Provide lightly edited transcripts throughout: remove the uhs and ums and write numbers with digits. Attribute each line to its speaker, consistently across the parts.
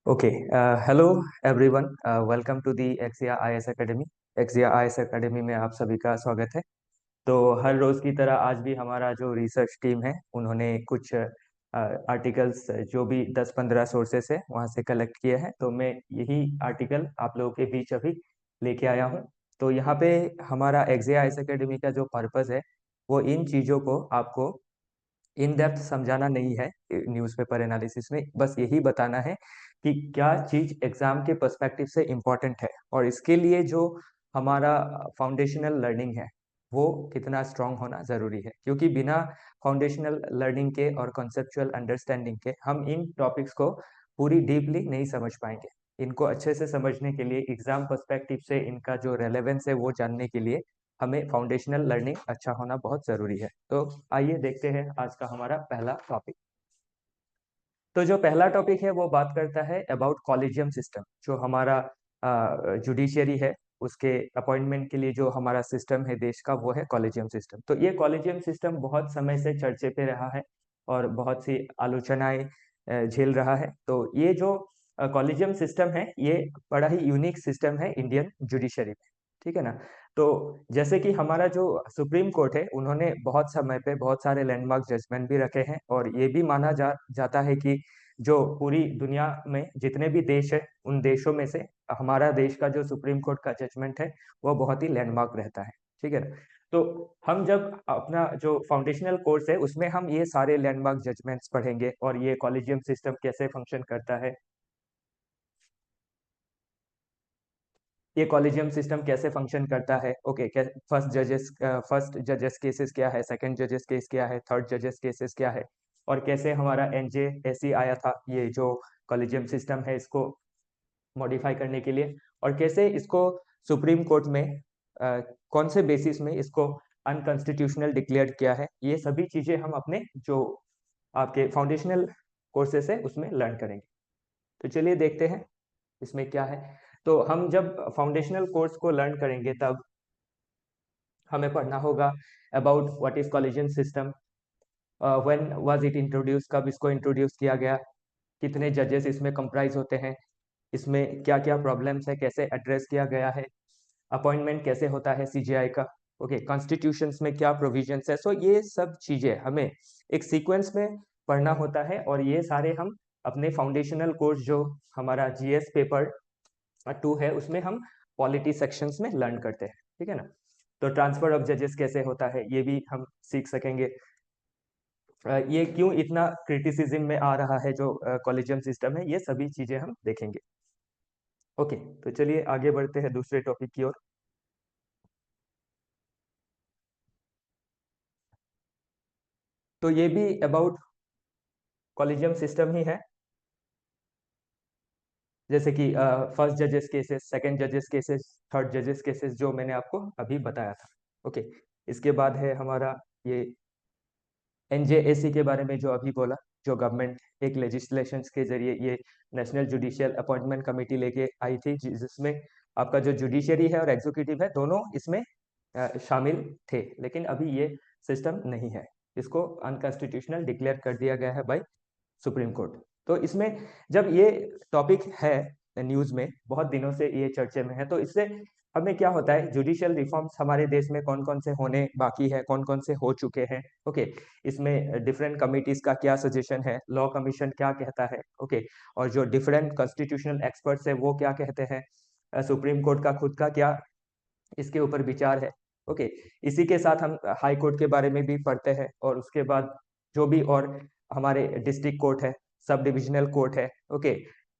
Speaker 1: Okay, hello everyone. Welcome to the Exia IAS academy. Exia IAS academy में आप सभी का स्वागत है। तो हर रोज की तरह आज भी हमारा जो रिसर्च टीम है उन्होंने कुछ आर्टिकल्स जो भी 10-15 सोर्सेस है वहां से कलेक्ट किए हैं। तो मैं यही आर्टिकल आप लोगों के बीच अभी लेके आया हूँ। तो यहाँ पे हमारा एक्सिया आईएएस एकेडमी का जो पर्पस है वो इन चीजों को आपको इन डेप्थ समझाना नहीं है न्यूज़पेपर एनालिसिस में, बस यही बताना है कि क्या चीज एग्जाम के पर्सपेक्टिव से इम्पोर्टेंट है और इसके लिए जो हमारा फाउंडेशनल लर्निंग है वो कितना स्ट्रांग होना जरूरी है। क्योंकि बिना फाउंडेशनल लर्निंग के और कॉन्सेप्चुअल अंडरस्टैंडिंग के हम इन टॉपिक्स को पूरी डीपली नहीं समझ पाएंगे। इनको अच्छे से समझने के लिए एग्जाम पर्सपेक्टिव से इनका जो रेलेवेंस है वो जानने के लिए हमें फाउंडेशनल लर्निंग अच्छा होना बहुत जरूरी है। तो आइए देखते हैं आज का हमारा पहला टॉपिक। तो जो पहला टॉपिक है वो बात करता है अबाउट कॉलेजियम सिस्टम। जो हमारा जुडिशियरी है उसके अपॉइंटमेंट के लिए जो हमारा सिस्टम है देश का वो है कॉलेजियम सिस्टम। तो ये कॉलेजियम सिस्टम बहुत समय से चर्चे पे रहा है और बहुत सी आलोचनाएं झेल रहा है। तो ये जो कॉलेजियम सिस्टम है ये बड़ा ही यूनिक सिस्टम है इंडियन जुडिशरी में। ठीक है ना। तो जैसे कि हमारा जो सुप्रीम कोर्ट है उन्होंने बहुत समय पे बहुत सारे लैंडमार्क जजमेंट भी रखे हैं और ये भी माना जाता है कि जो पूरी दुनिया में जितने भी देश है उन देशों में से हमारा देश का जो सुप्रीम कोर्ट का जजमेंट है वो बहुत ही लैंडमार्क रहता है। ठीक है ना। तो हम जब अपना जो फाउंडेशनल कोर्स है उसमें हम ये सारे लैंडमार्क जजमेंट्स पढ़ेंगे और ये कॉलेजियम सिस्टम कैसे फंक्शन करता है, ये कॉलेजियम सिस्टम कैसे फंक्शन करता है। ओके, फर्स्ट जजेस केसेस क्या है, सेकंड जजेस केस क्या है, थर्ड जजेस केसेस क्या है, और कैसे हमारा एनजे ऐसी आया था ये जो कॉलेजियम सिस्टम है इसको मॉडिफाई करने के लिए, और कैसे इसको सुप्रीम कोर्ट में कौन से बेसिस में इसको अनकॉन्स्टिट्यूशनल डिक्लेयर किया है। ये सभी चीजें हम अपने जो आपके फाउंडेशनल कोर्सेस है उसमें लर्न करेंगे। तो चलिए देखते हैं इसमें क्या है। तो हम जब फाउंडेशनल कोर्स को लर्न करेंगे तब हमें पढ़ना होगा about what is collegian system, when was it introduce, कब इसको इंट्रोड्यूस किया गया, कितने जजेस इसमें कंप्राइज होते हैं, इसमें क्या क्या प्रॉब्लम्स है, कैसे एड्रेस किया गया है, अपॉइंटमेंट कैसे होता है सीजीआई का, ओके, कॉन्स्टिट्यूशंस में क्या प्रोविजंस है। सो ये सब चीजें हमें एक सीक्वेंस में पढ़ना होता है और ये सारे हम अपने फाउंडेशनल कोर्स जो हमारा जीएस पेपर 2 है उसमें हम पॉलिटी सेक्शंस में लर्न करते हैं। ठीक है ना। तो ट्रांसफर ऑफ जजेस कैसे होता है ये भी हम सीख सकेंगे। ये क्यों इतना क्रिटिसिज्म में आ रहा है जो कॉलेजियम सिस्टम है, ये सभी चीजें हम देखेंगे। ओके, तो चलिए आगे बढ़ते हैं दूसरे टॉपिक की ओर। तो ये भी अबाउट कॉलेजियम सिस्टम ही है। जैसे कि फर्स्ट जजेस केसेस, सेकंड जजेस केसेस, थर्ड जजेस केसेस जो मैंने आपको अभी बताया था। ओके, इसके बाद है हमारा ये एनजेएसी के बारे में जो अभी बोला, जो गवर्नमेंट एक लेजिस्लेशन के जरिए ये नेशनल जुडिशियल अपॉइंटमेंट कमेटी लेके आई थी जिसमें आपका जो जुडिशरी है और एग्जीक्यूटिव है दोनों इसमें शामिल थे। लेकिन अभी ये सिस्टम नहीं है, इसको अनकॉन्स्टिट्यूशनल डिक्लेयर कर दिया गया है बाय सुप्रीम कोर्ट। तो इसमें जब ये टॉपिक है न्यूज में बहुत दिनों से ये चर्चे में है, तो इससे हमें क्या होता है, जुडिशियल रिफॉर्म्स हमारे देश में कौन कौन से होने बाकी है, कौन कौन से हो चुके हैं। ओके, इसमें डिफरेंट कमिटीज का क्या सजेशन है, लॉ कमीशन क्या कहता है, ओके, और जो डिफरेंट कॉन्स्टिट्यूशनल एक्सपर्ट्स है वो क्या कहते हैं, सुप्रीम कोर्ट का खुद का क्या इसके ऊपर विचार है। ओके, इसी के साथ हम हाई कोर्ट के बारे में भी पढ़ते हैं और उसके बाद जो भी और हमारे डिस्ट्रिक्ट कोर्ट है, सब डिविजनल कोर्ट है, ओके,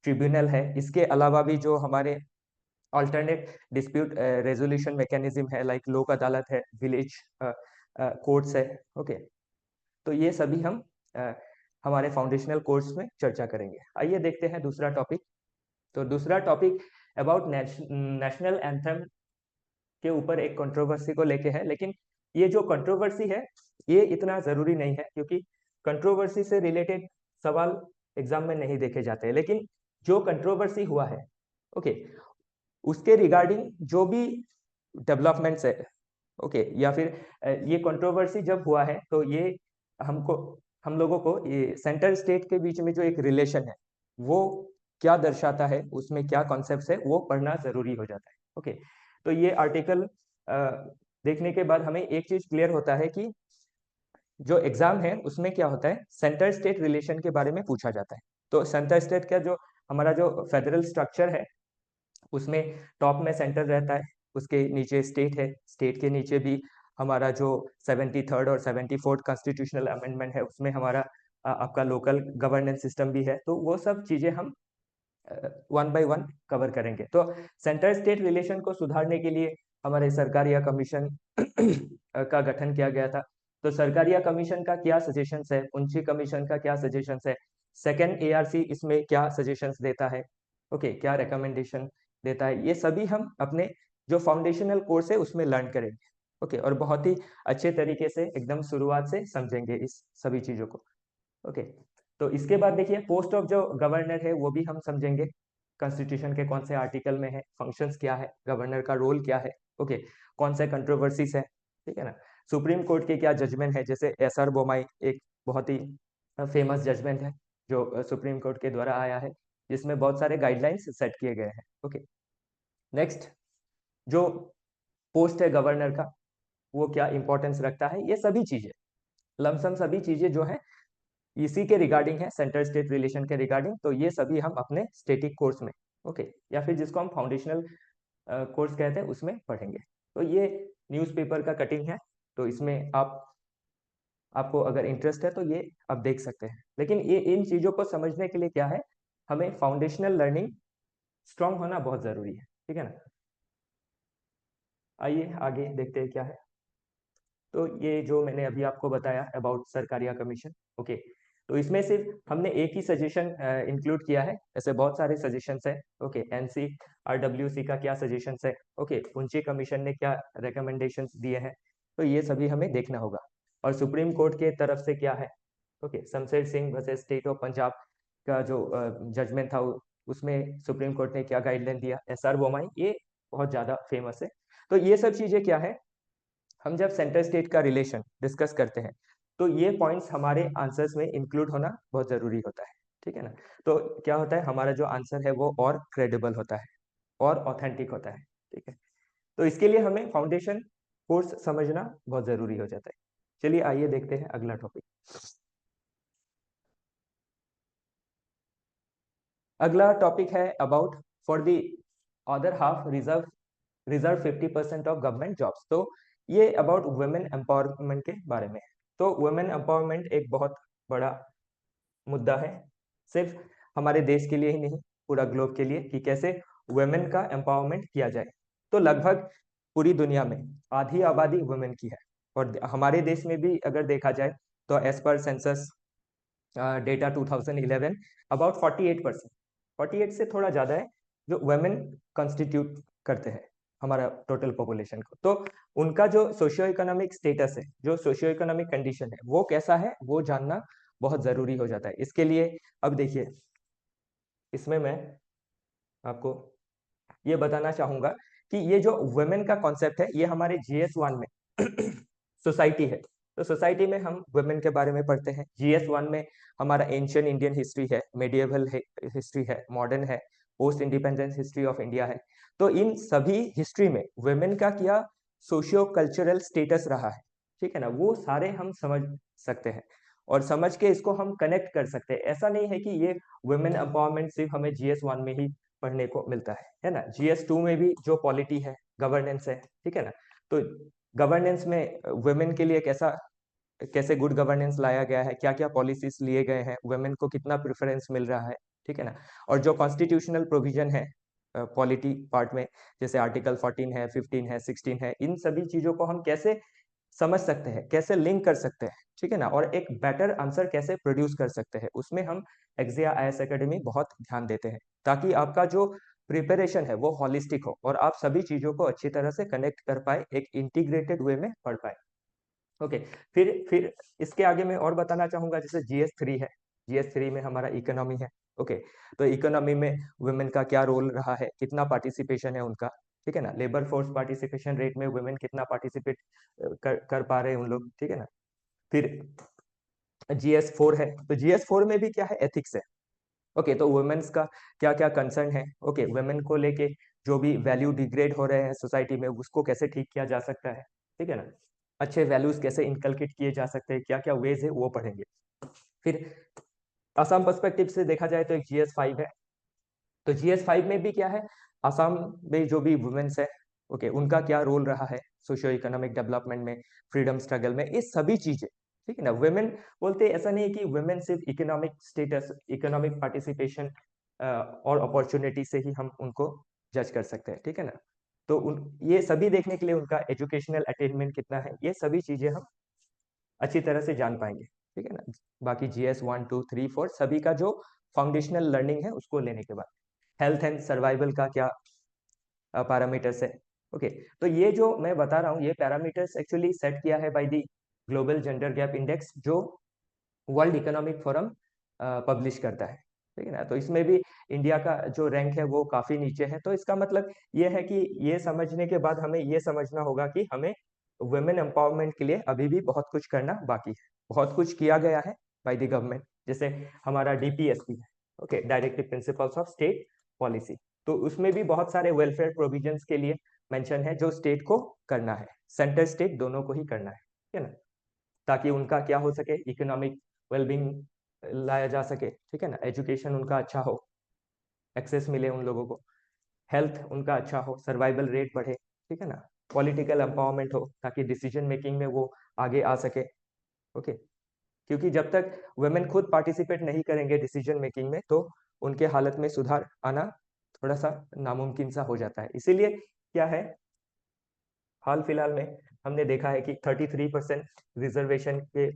Speaker 1: ट्रिब्यूनल है, इसके अलावा भी जो हमारे अल्टरनेट डिस्प्यूट रेजोल्यूशन मैकेनिज्म है लाइक लोक अदालत है, विलेज कोर्ट्स है। ओके, तो ये सभी हम हमारे फाउंडेशनल कोर्स में चर्चा करेंगे। आइए देखते हैं दूसरा टॉपिक। तो दूसरा टॉपिक अबाउट नेशनल एंथम के ऊपर एक कंट्रोवर्सी को लेके है। लेकिन ये जो कंट्रोवर्सी है ये इतना जरूरी नहीं है क्योंकि कंट्रोवर्सी से रिलेटेड सवाल एग्जाम में नहीं देखे जाते। लेकिन जो कंट्रोवर्सी हुआ है, ओके, उसके रिगार्डिंग जो भी डेवलपमेंट्स है, ओके, या फिर ये कंट्रोवर्सी जब हुआ है तो ये हमको हम लोगों को ये सेंटर स्टेट के बीच में जो एक रिलेशन है वो क्या दर्शाता है, उसमें क्या कॉन्सेप्ट्स है, वो पढ़ना जरूरी हो जाता है। ओके, तो ये आर्टिकल देखने के बाद हमें एक चीज क्लियर होता है कि जो एग्जाम है उसमें क्या होता है, सेंटर स्टेट रिलेशन के बारे में पूछा जाता है। तो सेंटर स्टेट का जो हमारा जो फेडरल स्ट्रक्चर है उसमें टॉप में सेंटर रहता है, उसके नीचे स्टेट है, स्टेट के नीचे भी हमारा जो 73rd और 74th कॉन्स्टिट्यूशनल अमेंडमेंट है उसमें हमारा आपका लोकल गवर्नेंस सिस्टम भी है। तो वो सब चीजें हम वन बाय वन कवर करेंगे। तो सेंटर स्टेट रिलेशन को सुधारने के लिए हमारे सरकारिया कमीशन का गठन किया गया था। तो सरकारिया कमीशन का क्या सजेशंस है, उनकी कमीशन का क्या सजेशंस है, सेकंड एआरसी इसमें क्या सजेशंस देता है, ओके, क्या रिकमेंडेशन देता है, ये सभी हम अपने जो फाउंडेशनल कोर्स है उसमें लर्न करेंगे। ओके, और बहुत ही अच्छे तरीके से एकदम शुरुआत से समझेंगे इस सभी चीजों को। ओके, तो इसके बाद देखिए पोस्ट ऑफ जो गवर्नर है वो भी हम समझेंगे, कॉन्स्टिट्यूशन के कौन से आर्टिकल में है, फंक्शंस क्या है, गवर्नर का रोल क्या है, ओके, कौन से कंट्रोवर्सीज है, ठीक है ना। सुप्रीम कोर्ट के क्या जजमेंट है, जैसे एसआर बोमाई एक बहुत ही फेमस जजमेंट है जो सुप्रीम कोर्ट के द्वारा आया है, जिसमें बहुत सारे गाइडलाइंस सेट किए गए हैं। ओके, नेक्स्ट जो पोस्ट है गवर्नर का वो क्या इंपॉर्टेंस रखता है, ये सभी चीजें लमसम सभी चीजें जो है इसी के रिगार्डिंग है, सेंटर स्टेट रिलेशन के रिगार्डिंग। तो ये सभी हम अपने स्टेटिक कोर्स में, ओके, या फिर जिसको हम फाउंडेशनल कोर्स कहते हैं उसमें पढ़ेंगे। तो ये न्यूज़पेपर का कटिंग है, तो इसमें आपको अगर इंटरेस्ट है तो ये आप देख सकते हैं। लेकिन ये इन चीजों को समझने के लिए क्या है, हमें फाउंडेशनल लर्निंग स्ट्रांग होना बहुत जरूरी है, ठीक है ना। आइए आगे देखते हैं क्या है। तो ये जो मैंने अभी आपको बताया अबाउट सरकारिया कमीशन, ओके, तो इसमें सिर्फ हमने एक ही सजेशन इंक्लूड किया है, ऐसे बहुत सारे सजेशंस है। ओके, एनसीआरडब्ल्यूसी का क्या सजेशंस है, ओके, ऊंची कमीशन ने क्या रिकमेंडेशंस दिए हैं, तो ये सभी हमें देखना होगा। और सुप्रीम कोर्ट के तरफ से क्या है, okay, Shamsher Singh versus state of Punjab का जो जजमेंट था उसमें सुप्रीम कोर्ट ने क्या गाइडलाइन दिया, एसआर बोमाई, ये बहुत ज्यादा फेमस है। तो ये सब चीजें क्या है, हम जब सेंटर स्टेट का रिलेशन डिस्कस करते हैं तो ये पॉइंट्स हमारे आंसर्स में इंक्लूड होना बहुत जरूरी होता है, ठीक है ना। तो क्या होता है, हमारा जो आंसर है वो और क्रेडिबल होता है और ऑथेंटिक होता है, ठीक है। तो इसके लिए हमें फाउंडेशन कोर्स समझना बहुत जरूरी हो जाता है। चलिए आइए देखते हैं अगला टॉपिक। अगला टॉपिक है about for the other half reserve reserve 50% of government jobs. तो ये अबाउट वुमेन एम्पावरमेंट के बारे में है। तो वुमेन एम्पावरमेंट एक बहुत बड़ा मुद्दा है, सिर्फ हमारे देश के लिए ही नहीं, पूरा ग्लोब के लिए, कि कैसे वुमेन का एम्पावरमेंट किया जाए। तो लगभग पूरी दुनिया में आधी आबादी वुमेन की है, और हमारे देश में भी अगर देखा जाए तो as per census data 2011 about 48%, 48 से थोड़ा ज्यादा है जो वुमेन कंस्टिट्यूट करते हैं हमारा टोटल पॉपुलेशन को। तो उनका जो सोशियो इकोनॉमिक स्टेटस है, जो सोशियो इकोनॉमिक कंडीशन है वो कैसा है, वो जानना बहुत जरूरी हो जाता है। इसके लिए अब देखिए, इसमें मैं आपको ये बताना चाहूंगा कि ये जो वुमेन का कॉन्सेप्ट है ये हमारे GS1 में सोसाइटी है। तो सोसाइटी में हम वुमेन के बारे में पढ़ते हैं। GS1 में हमारा एंशियंट इंडियन हिस्ट्री है, मेडिएवल हिस्ट्री है, मॉडर्न है, post independence history of India है। तो इन सभी हिस्ट्री में वुमेन का क्या सोशियो कल्चरल स्टेटस रहा है, ठीक है ना, वो सारे हम समझ सकते हैं और समझ के इसको हम कनेक्ट कर सकते हैं। ऐसा नहीं है कि ये वुमेन एम्पावरमेंट सिर्फ हमें GS1 में ही पढ़ने को मिलता है ना। GS2 में भी जो पॉलिटी है, गवर्नेंस है, ठीक है ना। तो गवर्नेंस में वुमेन के लिए कैसा कैसे गुड गवर्नेंस लाया गया है, क्या क्या पॉलिसीज लिए गए हैं, वुमेन को कितना प्रेफरेंस मिल रहा है, ठीक है ना। और जो कॉन्स्टिट्यूशनल प्रोविजन है पॉलिटी पार्ट में, जैसे आर्टिकल 14 है, 15 है, 16 है, इन सभी चीजों को हम कैसे समझ सकते हैं, कैसे लिंक कर सकते हैं, ठीक है ना, और एक बेटर आंसर कैसे प्रोड्यूस कर सकते हैं, उसमें हम एक्जिया IAS एकेडमी बहुत ध्यान देते हैं, ताकि आपका जो प्रिपरेशन है वो हॉलिस्टिक हो और आप सभी चीजों को अच्छी तरह से कनेक्ट कर पाए, एक इंटीग्रेटेड वे में पढ़ पाए। ओके, फिर इसके आगे मैं और बताना चाहूंगा, जैसे GS3 है, GS3 में हमारा इकोनॉमी है। ओके, तो इकोनॉमी में वुमेन का क्या रोल रहा है, कितना पार्टिसिपेशन है उनका, ठीक है ना, लेबर फोर्स पार्टिसिपेशन रेट में वुमेन कितना पार्टिसिपेट कर पा रहे हैं उन लोग, ठीक है ना। फिर GS4 है, तो GS4 में भी क्या है, एथिक्स है। ओके, तो वुमेन्स का क्या क्या कंसर्न है, ओके, वुमेन को लेके जो भी वैल्यू डिग्रेड हो रहे हैं सोसाइटी में, उसको कैसे ठीक किया जा सकता है, ठीक है ना, अच्छे वैल्यूज कैसे इनकलकेट किए जा सकते हैं, क्या क्या वेज है वो पढ़ेंगे। फिर असम पर्सपेक्टिव से देखा जाए तो एक GS5 है। तो GS5 में भी क्या है, असम में जो भी वुमेन्स है, ओके, उनका क्या रोल रहा है सोशियो इकोनॉमिक डेवलपमेंट में, फ्रीडम स्ट्रगल में, ये सभी चीजें, ठीक है ना। वुमेन बोलते ऐसा नहीं है कि वुमेन सिर्फ इकोनॉमिक स्टेटस, इकोनॉमिक पार्टिसिपेशन और अपॉर्चुनिटी से ही हम उनको जज कर सकते हैं, ठीक है ना। तो ये सभी देखने के लिए उनका एजुकेशनल अटेनमेंट कितना है, ये सभी चीजें हम अच्छी तरह से जान पाएंगे, ठीक है ना। बाकी GS1 2 3 4 सभी का जो फाउंडेशनल लर्निंग है उसको लेने के बाद हेल्थ एंड सर्वाइवल का क्या पैरामीटर्स है, ओके। तो ये जो मैं बता रहा हूँ ये पैरामीटर्स एक्चुअली सेट किया है by the global gender gap index, जो वर्ल्ड इकोनॉमिक फोरम पब्लिश करता है, ठीक है ना। तो इसमें भी इंडिया का जो रैंक है वो काफी नीचे है। तो इसका मतलब ये है कि ये समझने के बाद हमें ये समझना होगा कि हमें वुमेन एम्पावरमेंट के लिए अभी भी बहुत कुछ करना बाकी है। बहुत कुछ किया गया है बाय द गवर्नमेंट, जैसे हमारा DPSP है, okay, directive principles of state policy. तो उसमें भी बहुत सारे वेलफेयर प्रोविजंस के लिए मेंशन है जो स्टेट को करना है, सेंटर स्टेट दोनों को ही करना है, ठीक है ना, ताकि उनका क्या हो सके, इकोनॉमिक वेलबींग लाया जा सके, ठीक है ना, एजुकेशन उनका अच्छा हो, एक्सेस मिले उन लोगों को, हेल्थ उनका अच्छा हो, सर्वाइवल रेट बढ़े, ठीक है ना, पॉलिटिकल एम्पावरमेंट हो ताकि डिसीजन मेकिंग में वो आगे आ सके, ओके। क्योंकि जब तक वुमेन खुद पार्टिसिपेट नहीं करेंगे डिसीजन मेकिंग में, तो उनके हालत में सुधार आना थोड़ा सा नामुमकिन सा हो जाता है। इसीलिए क्या है, हाल फिलहाल में हमने देखा है कि 33% रिजर्वेशन के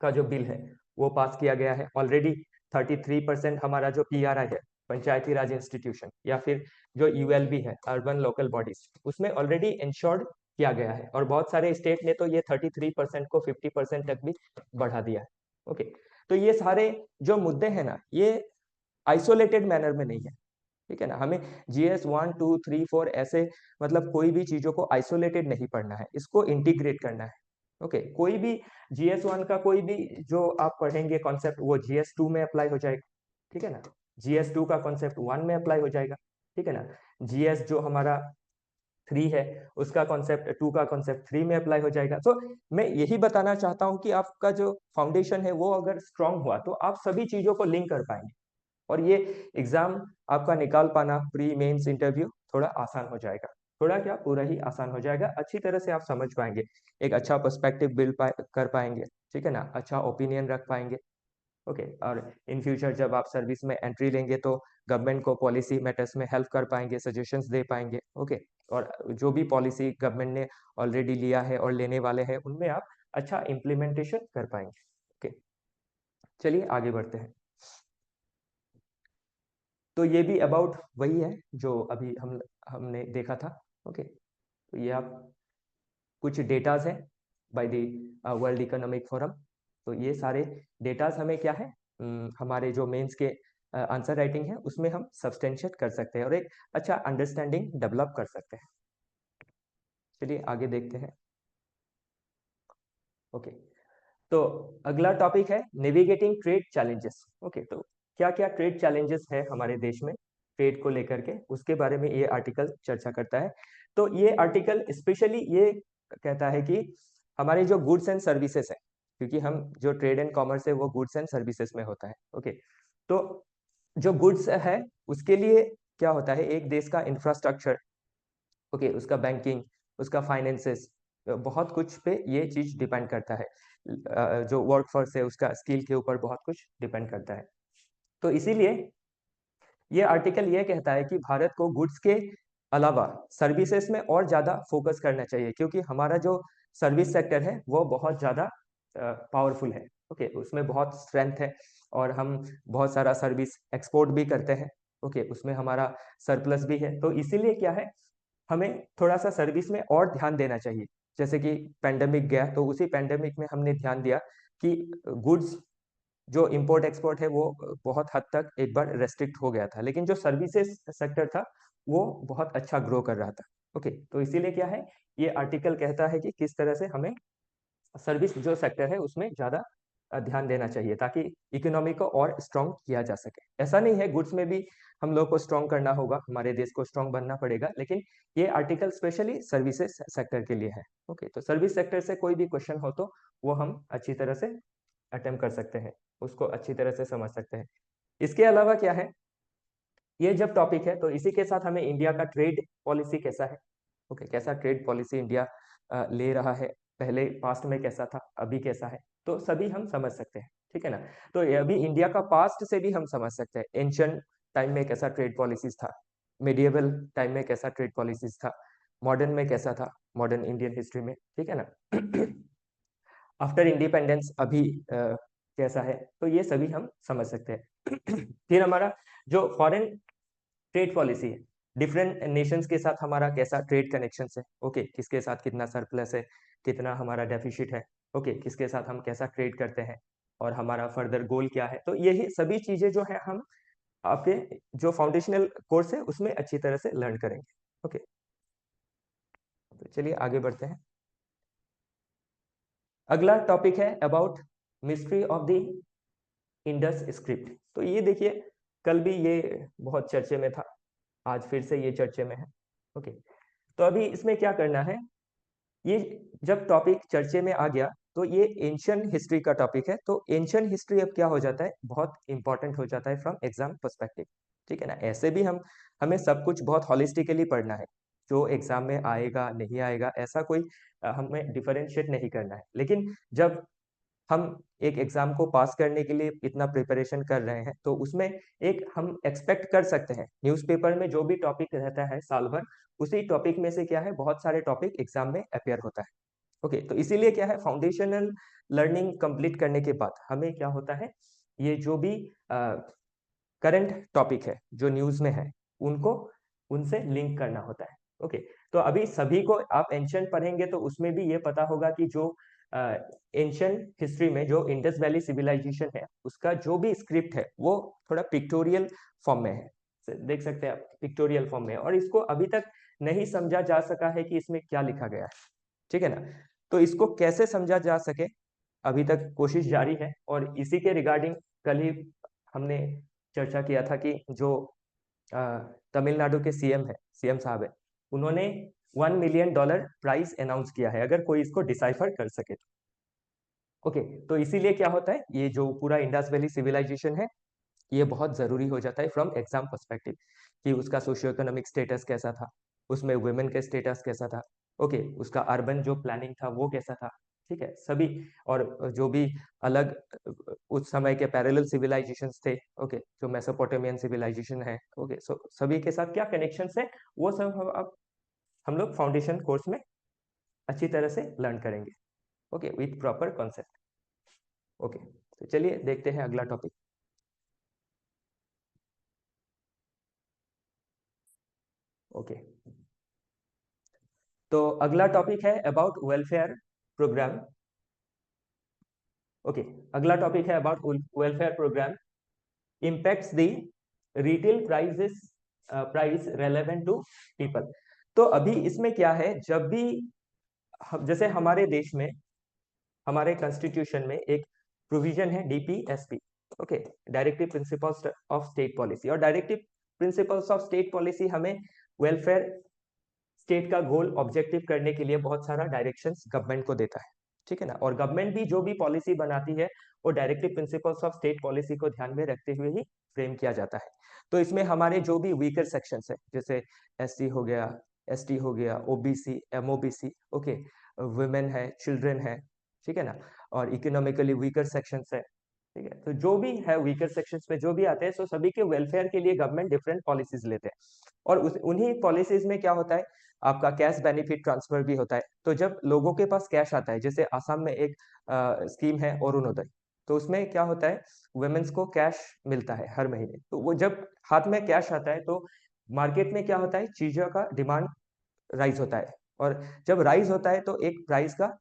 Speaker 1: का जो बिल है वो पास किया गया है ऑलरेडी। 33% हमारा जो PRI है, पंचायती राज इंस्टीट्यूशन, या फिर जो ULB है, अर्बन लोकल बॉडीज, उसमें ऑलरेडी इंश्योर्ड किया गया है। और बहुत सारे स्टेट ने तो ये 33% को 50% तक भी बढ़ा दिया है, ओके। तो ये सारे जो मुद्दे हैं ना, ये आइसोलेटेड मैनर में नहीं है, ठीक है ना। हमें GS1 2 3 4 ऐसे मतलब कोई भी चीजों को आइसोलेटेड नहीं पढ़ना है, इसको इंटीग्रेट करना है, ओके। कोई भी GS1 का कोई भी जो आप पढ़ेंगे कॉन्सेप्ट वो GS2 में अप्लाई हो जाएगा, ठीक है ना। GS2 का कॉन्सेप्ट 1 में अप्लाई हो जाएगा, ठीक है ना। GS जो हमारा 3 है उसका कॉन्सेप्ट 2 का कॉन्सेप्ट 3 में अप्लाई हो जाएगा। तो मैं यही बताना चाहता हूँ कि आपका जो फाउंडेशन है वो अगर स्ट्रांग हुआ तो आप सभी चीजों को लिंक कर पाएंगे, और ये एग्जाम आपका निकाल पाना, प्री मेंस इंटरव्यू थोड़ा आसान हो जाएगा। थोड़ा क्या, पूरा ही आसान हो जाएगा, अच्छी तरह से आप समझ पाएंगे, एक अच्छा पर्सपेक्टिव बिल्ड कर पाएंगे, ठीक है ना, अच्छा ओपिनियन रख पाएंगे, ओके। और इन फ्यूचर जब आप सर्विस में एंट्री लेंगे तो गवर्नमेंट को पॉलिसी मैटर्स में हेल्प कर पाएंगे, सजेशंस दे पाएंगे, ओके। और जो भी पॉलिसी गवर्नमेंट ने ऑलरेडी लिया है और लेने वाले हैं उनमें आप अच्छा इम्प्लीमेंटेशन कर पाएंगे, ओके। चलिए आगे बढ़ते हैं। तो ये भी अबाउट वही है जो अभी हमने देखा था, ओके। तो ये आप कुछ डेटाज हैं by the world economic forum. तो ये सारे डेटाज हमें क्या है, हमारे जो मेंस के आंसर राइटिंग है उसमें हम सब्सटेंशिएट कर सकते हैं और एक अच्छा अंडरस्टैंडिंग डेवलप कर सकते हैं। चलिए आगे देखते हैं, ओके। तो अगला टॉपिक है नेविगेटिंग ट्रेड चैलेंजेस, ओके। तो क्या क्या ट्रेड चैलेंजेस है हमारे देश में ट्रेड को लेकर के, उसके बारे में ये आर्टिकल चर्चा करता है। तो ये आर्टिकल स्पेशली ये कहता है कि हमारे जो गुड्स एंड सर्विसेज है, क्योंकि हम जो ट्रेड एंड कॉमर्स है वो गुड्स एंड सर्विसेज में होता है, ओके। तो जो गुड्स है उसके लिए क्या होता है, एक देश का इंफ्रास्ट्रक्चर, ओके, उसका बैंकिंग, उसका फाइनेंसेस, बहुत कुछ पे ये चीज डिपेंड करता है। जो वर्कफोर्स है उसका स्किल के ऊपर बहुत कुछ डिपेंड करता है। तो इसीलिए ये आर्टिकल ये कहता है कि भारत को गुड्स के अलावा सर्विसेज में और ज्यादा फोकस करना चाहिए, क्योंकि हमारा जो सर्विस सेक्टर है वो बहुत ज्यादा पावरफुल है, ओके। उसमें बहुत स्ट्रेंथ है और हम बहुत सारा सर्विस एक्सपोर्ट भी करते हैं, ओके। उसमें हमारा सरप्लस भी है। तो इसीलिए क्या है, हमें थोड़ा सा सर्विस में और ध्यान देना चाहिए। जैसे कि पेंडेमिक गया तो उसी पेंडेमिक में हमने ध्यान दिया कि गुड्स जो इंपोर्ट एक्सपोर्ट है वो बहुत हद तक एक बार रेस्ट्रिक्ट हो गया था, लेकिन जो सर्विसेज सेक्टर था वो बहुत अच्छा ग्रो कर रहा था, ओके। तो इसीलिए क्या है, ये आर्टिकल कहता है कि किस तरह से हमें सर्विस जो सेक्टर है उसमें ज्यादा ध्यान देना चाहिए ताकि इकोनॉमी को और स्ट्रॉन्ग किया जा सके। ऐसा नहीं है, गुड्स में भी हम लोग को स्ट्रॉन्ग करना होगा, हमारे देश को स्ट्रॉन्ग बनना पड़ेगा, लेकिन ये आर्टिकल स्पेशली सर्विसेज सेक्टर के लिए है। ओके, तो सर्विस सेक्टर से कोई भी क्वेश्चन हो तो वो हम अच्छी तरह से अटेम्प्ट कर सकते हैं, उसको अच्छी तरह से समझ सकते हैं। इसके अलावा क्या है, ये जब टॉपिक है तो इसी के साथ हमें इंडिया का ट्रेड पॉलिसी कैसा है, ओके, कैसा ट्रेड पॉलिसी इंडिया ले रहा है, पहले पास्ट में कैसा था, अभी कैसा है, तो सभी हम समझ सकते हैं। ठीक है ना। तो ये अभी इंडिया का पास्ट से भी हम समझ सकते हैं, एंशियंट टाइम में कैसा ट्रेड पॉलिसीज था, मेडिएवल टाइम में कैसा ट्रेड पॉलिसीज था, मॉडर्न में कैसा था, मॉडर्न इंडियन हिस्ट्री में। ठीक है ना। आफ्टर इंडिपेंडेंस अभी कैसा है, तो ये सभी हम समझ सकते हैं। फिर हमारा जो फॉरेन ट्रेड पॉलिसी है, डिफरेंट नेशंस के साथ हमारा कैसा ट्रेड कनेक्शन है, ओके, किसके साथ कितना सरप्लस है, कितना हमारा डेफिसिट है, ओके, किसके साथ हम कैसा ट्रेड करते हैं, और हमारा फर्दर गोल क्या है। तो यही सभी चीजें जो है हम आपके जो फाउंडेशनल कोर्स है उसमें अच्छी तरह से लर्न करेंगे। ओके, तो चलिए आगे बढ़ते हैं। अगला टॉपिक है about mystery of the Indus script. तो ये देखिए, कल भी ये बहुत चर्चे में था, आज फिर से ये चर्चे में है। ओके, तो अभी इसमें क्या करना है, ये जब टॉपिक चर्चे में आ गया तो ये एंशियंट हिस्ट्री का टॉपिक है, तो एंशियंट हिस्ट्री अब क्या हो जाता है, बहुत इंपॉर्टेंट हो जाता है फ्रॉम एग्जाम पर्सपेक्टिव। ठीक है ना। ऐसे भी हमें सब कुछ बहुत हॉलिस्टिकली पढ़ना है, जो एग्जाम में आएगा नहीं आएगा ऐसा कोई हमें डिफरेंशिएट नहीं करना है। लेकिन जब हम एक एग्जाम को पास करने के लिए इतना प्रिपरेशन कर रहे हैं तो उसमें एक हम एक्सपेक्ट कर सकते हैं, न्यूज़पेपर में जो भी टॉपिक रहता है साल भर, उसी टॉपिक में से क्या है, बहुत सारे टॉपिक एग्जाम में अपेयर होता है। ओके, तो इसीलिए क्या है, फाउंडेशनल लर्निंग कंप्लीट करने के बाद हमें क्या होता है, ये जो भी करंट टॉपिक है जो न्यूज में है, उनको उनसे लिंक करना होता है। ओके, तो अभी सभी को आप एंशियंट पढ़ेंगे तो उसमें भी ये पता होगा कि जो एंशियंट हिस्ट्री में जो इंडस वैली सिविलाइजेशन है उसका जो भी स्क्रिप्ट है वो थोड़ा पिक्टोरियल फॉर्म में है, देख सकते हैं आप, पिक्टोरियल फॉर्म में है, और इसको अभी तक नहीं समझा जा सका है कि इसमें क्या लिखा गया है। ठीक है ना। तो इसको कैसे समझा जा सके, अभी तक कोशिश जारी है, और इसी के रिगार्डिंग कल ही हमने चर्चा किया था कि जो तमिलनाडु के सीएम है, सीएम साहब है, उन्होंने $1 मिलियन प्राइज अनाउंस किया है अगर कोई इसको डिसाइफर कर सके तो। ओके, तो इसीलिए क्या होता है, ये जो पूरा इंडस वैली सिविलाइजेशन है ये बहुत जरूरी हो जाता है फ्रॉम एग्जाम पर्सपेक्टिव, कि उसका सोशियो इकोनॉमिक स्टेटस कैसा था, उसमें वुमेन के स्टेटस कैसा था, ओके, उसका अर्बन जो प्लानिंग था वो कैसा था। ठीक है, सभी, और जो भी अलग उस समय के पैरेलल सिविलाइजेशंस थे, ओके, जो मेसोपोटामियन सिविलाइजेशन है, ओके, सो सभी के साथ क्या कनेक्शन है, वो सब अब हम लोग फाउंडेशन कोर्स में अच्छी तरह से लर्न करेंगे, okay, with proper concept. Okay, तो चलिए देखते हैं अगला टॉपिक। ओके, तो अगला टॉपिक है अबाउट वेलफेयर प्रोग्राम। ओके, अगला टॉपिक है about welfare programme impacts the retail prices price relevant to people। तो अभी इसमें क्या है, जब भी जैसे हमारे देश में, हमारे कॉन्स्टिट्यूशन में एक प्रोविजन है DPSP, okay, directive principles of state policy, और directive principles of state policy हमें वेलफेयर स्टेट का गोल ऑब्जेक्टिव करने के लिए बहुत सारा डायरेक्शंस गवर्नमेंट को देता है। ठीक है ना। और गवर्नमेंट भी जो भी पॉलिसी बनाती है वो directive principles of state policy को ध्यान में रखते हुए ही फ्रेम किया जाता है। तो इसमें हमारे जो भी वीकर सेक्शंस है, जैसे एससी हो गया, एसटी हो गया, ओबीसी, एमओबीसी, ओके, वुमेन है, चिल्ड्रन है, ठीक है ना, और इकोनॉमिकली वीकर सेक्शंस है। ठीक है, तो जो भी है वीकर सेक्शंस में जो भी आते हैं, सो सभी के वेलफेयर के लिए गवर्नमेंट डिफरेंट पॉलिसीज लेते हैं, और उन्हीं पॉलिसीज में क्या होता है, आपका कैश बेनिफिट ट्रांसफर भी होता है। तो जब लोगों के पास कैश आता है, जैसे आसाम में एक स्कीम है अरुणोदय, तो उसमें क्या होता है, वुमेन्स को कैश मिलता है हर महीने, तो वो जब हाथ में कैश आता है तो मार्केट में क्या होता है, चीजों का डिमांड राइज होता है, और जब राइज होता है तो एक प्राइस का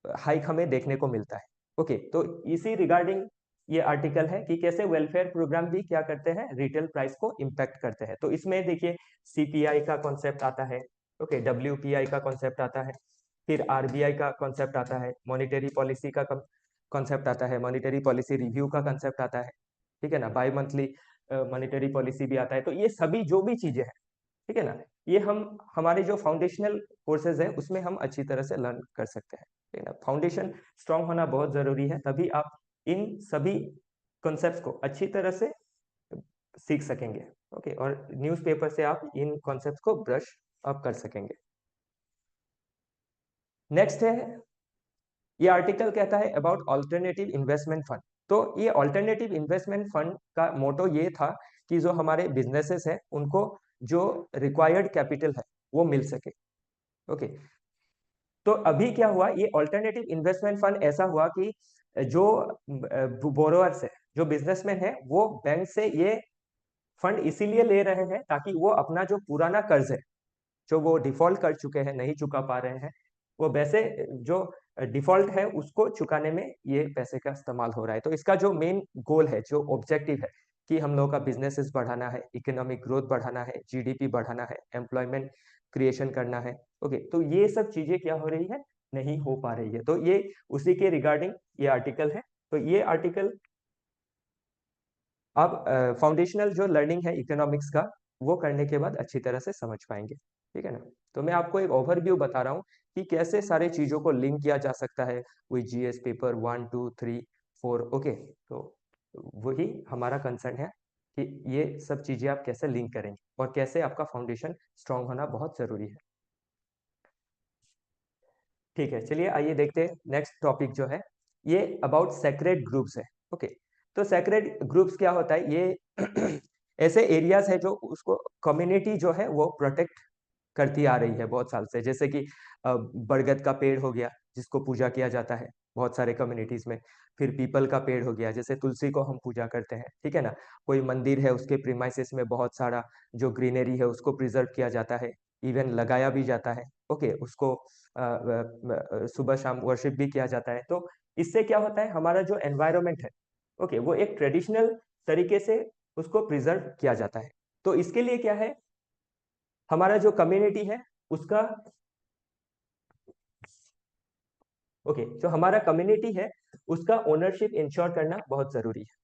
Speaker 1: हाइक हमें देखने को मिलता है। ओके, तो इसी रिगार्डिंग ये आर्टिकल है कि कैसे वेलफेयर प्रोग्राम भी क्या करते हैं, रिटेल प्राइस को इम्पैक्ट करते हैं। तो इसमें देखिए सीपीआई का कॉन्सेप्ट आता है, ओके, डब्ल्यूपीआई का कॉन्सेप्ट आता है, फिर आरबीआई का कॉन्सेप्ट आता है, मॉनेटरी पॉलिसी का कॉन्सेप्ट आता है, मॉनिटरी पॉलिसी रिव्यू का कॉन्सेप्ट आता है, ठीक है ना, बाई मंथली मॉनिटरी पॉलिसी भी आता है। तो ये सभी जो भी चीजें हैं, ठीक है ना, ये हम हमारे जो फाउंडेशनल कोर्सेज है उसमें हम अच्छी तरह से लर्न कर सकते हैं, ठीक है ना। फाउंडेशन स्ट्रांग होना बहुत जरूरी है, तभी आप इन सभी कॉन्सेप्ट्स को अच्छी तरह से सीख सकेंगे। ओके, और न्यूज़पेपर से आप इन कॉन्सेप्ट्स को ब्रश अप कर सकेंगे। नेक्स्ट है, ये आर्टिकल कहता है अबाउट ऑल्टरनेटिव इन्वेस्टमेंट फंड। तो ये ऑल्टरनेटिव इन्वेस्टमेंट फंड का मोटो ये था कि जो हमारे बिजनेसेस है उनको जो रिक्वायर्ड कैपिटल है वो मिल सके। ओके, तो अभी क्या हुआ, ये ऑल्टरनेटिव इन्वेस्टमेंट फंड ऐसा हुआ कि जो बोरोअर्स है, जो बिजनेसमैन है, वो बैंक से ये फंड इसीलिए ले रहे हैं ताकि वो अपना जो पुराना कर्ज है, जो वो डिफॉल्ट कर चुके हैं, नहीं चुका पा रहे हैं, वो वैसे जो डिफॉल्ट है उसको चुकाने में ये पैसे का इस्तेमाल हो रहा है। तो इसका जो मेन गोल है, जो ऑब्जेक्टिव है, कि हम लोगों का बिजनेसेस बढ़ाना है, इकोनॉमिक ग्रोथ बढ़ाना है, जीडीपी बढ़ाना है, एम्प्लॉयमेंट क्रिएशन करना है। ओके, तो ये सब चीजें क्या हो रही है, नहीं हो पा रही है। तो ये उसी के रिगार्डिंग ये आर्टिकल है। तो ये आर्टिकल आप फाउंडेशनल जो लर्निंग है इकोनॉमिक्स का, वो करने के बाद अच्छी तरह से समझ पाएंगे, ठीक है ना। तो मैं आपको एक ओवरव्यू बता रहा हूँ कि कैसे सारे चीजों को लिंक किया जा सकता है विद जीएस पेपर 1 2 3 4। ओके, तो वही हमारा कंसर्न है कि ये सब चीजें आप कैसे लिंक करेंगे और कैसे आपका फाउंडेशन स्ट्रांग होना बहुत जरूरी है। ठीक है, चलिए आइए देखते हैं नेक्स्ट टॉपिक जो है, ये अबाउट सेक्रेड ग्रुप्स है। ओके, तो सेक्रेड ग्रुप्स क्या होता है, ये ऐसे एरियाज है जो उसको कम्युनिटी जो है वो प्रोटेक्ट करती आ रही है बहुत साल से। जैसे कि बरगद का पेड़ हो गया जिसको पूजा किया जाता है बहुत सारे कम्युनिटीज में। फिर पीपल का पेड़ हो गया, जैसे तुलसी को हम पूजा करते हैं, ठीक है ना। कोई मंदिर है, उसके प्रीमाइसेस में बहुत सारा जो ग्रीनरी है उसको प्रिजर्व किया जाता है, इवन लगाया भी जाता है। ओके, उसको सुबह शाम वर्शिप भी किया जाता है। तो इससे क्या होता है, हमारा जो एनवायरनमेंट है, ओके, वो एक ट्रेडिशनल तरीके से उसको प्रिजर्व किया जाता है। तो इसके लिए क्या है, हमारा जो कम्युनिटी है उसका, ओके, जो हमारा कम्युनिटी है उसका ओनरशिप इंश्योर करना बहुत जरूरी है,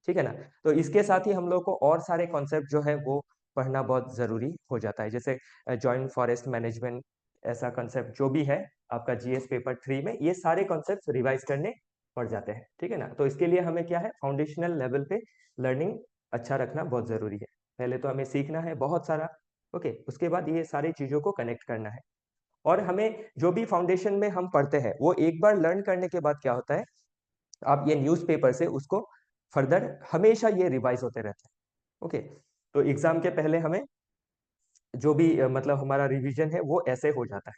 Speaker 1: ठीक है ना। तो इसके साथ ही हम लोग को और सारे कॉन्सेप्ट जो है वो पढ़ना बहुत जरूरी हो जाता है, जैसे जॉइंट फॉरेस्ट मैनेजमेंट, ऐसा कॉन्सेप्ट जो भी है आपका जीएस पेपर 3 में, ये सारे कॉन्सेप्ट रिवाइज करने पड़ जाते हैं, ठीक है ना। तो इसके लिए हमें क्या है, फाउंडेशनल लेवल पे लर्निंग अच्छा रखना बहुत जरूरी है। पहले तो हमें सीखना है बहुत सारा, ओके, उसके बाद ये सारी चीजों को कनेक्ट करना है। और हमें जो भी फाउंडेशन में हम पढ़ते हैं वो एक बार लर्न करने के बाद क्या होता है, आप ये न्यूज़पेपर से उसको फर्दर हमेशा ये रिवाइज होते रहते हैं। ओके, तो एग्जाम के पहले हमें जो भी मतलब हमारा रिवीजन है वो ऐसे हो जाता है।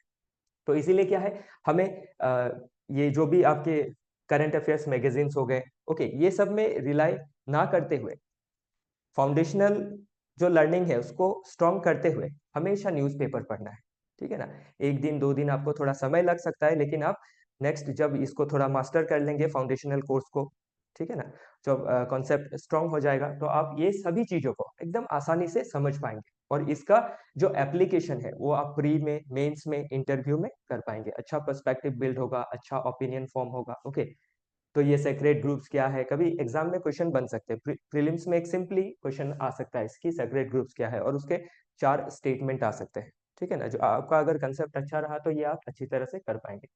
Speaker 1: तो इसीलिए क्या है, हमें ये जो भी आपके करंट अफेयर्स मैगजीन्स हो गए, ओके, ये सब में रिलाई ना करते हुए, फाउंडेशनल जो लर्निंग है उसको स्ट्रॉन्ग करते हुए हमेशा न्यूज़पेपर पढ़ना है, ठीक है ना। एक दिन दो दिन आपको थोड़ा समय लग सकता है, लेकिन आप नेक्स्ट जब इसको थोड़ा मास्टर कर लेंगे फाउंडेशनल कोर्स को, ठीक है ना, जब कॉन्सेप्ट स्ट्रांग हो जाएगा तो आप ये सभी चीजों को एकदम आसानी से समझ पाएंगे। और इसका जो एप्लीकेशन है वो आप प्री में, मेंस में, इंटरव्यू में कर पाएंगे। अच्छा पर्सपेक्टिव बिल्ड होगा, अच्छा ओपिनियन फॉर्म होगा। ओके, तो ये सेक्रेट ग्रुप्स क्या है, कभी एग्जाम में क्वेश्चन बन सकते हैं, प्रीलिम्स में एक सिंपली क्वेश्चन आ सकता है इसकी सेक्रेट ग्रुप्स क्या है, और उसके 4 स्टेटमेंट आ सकते हैं, ठीक है ना। जो आपका अगर कंसेप्ट अच्छा रहा तो ये आप अच्छी तरह से कर पाएंगे।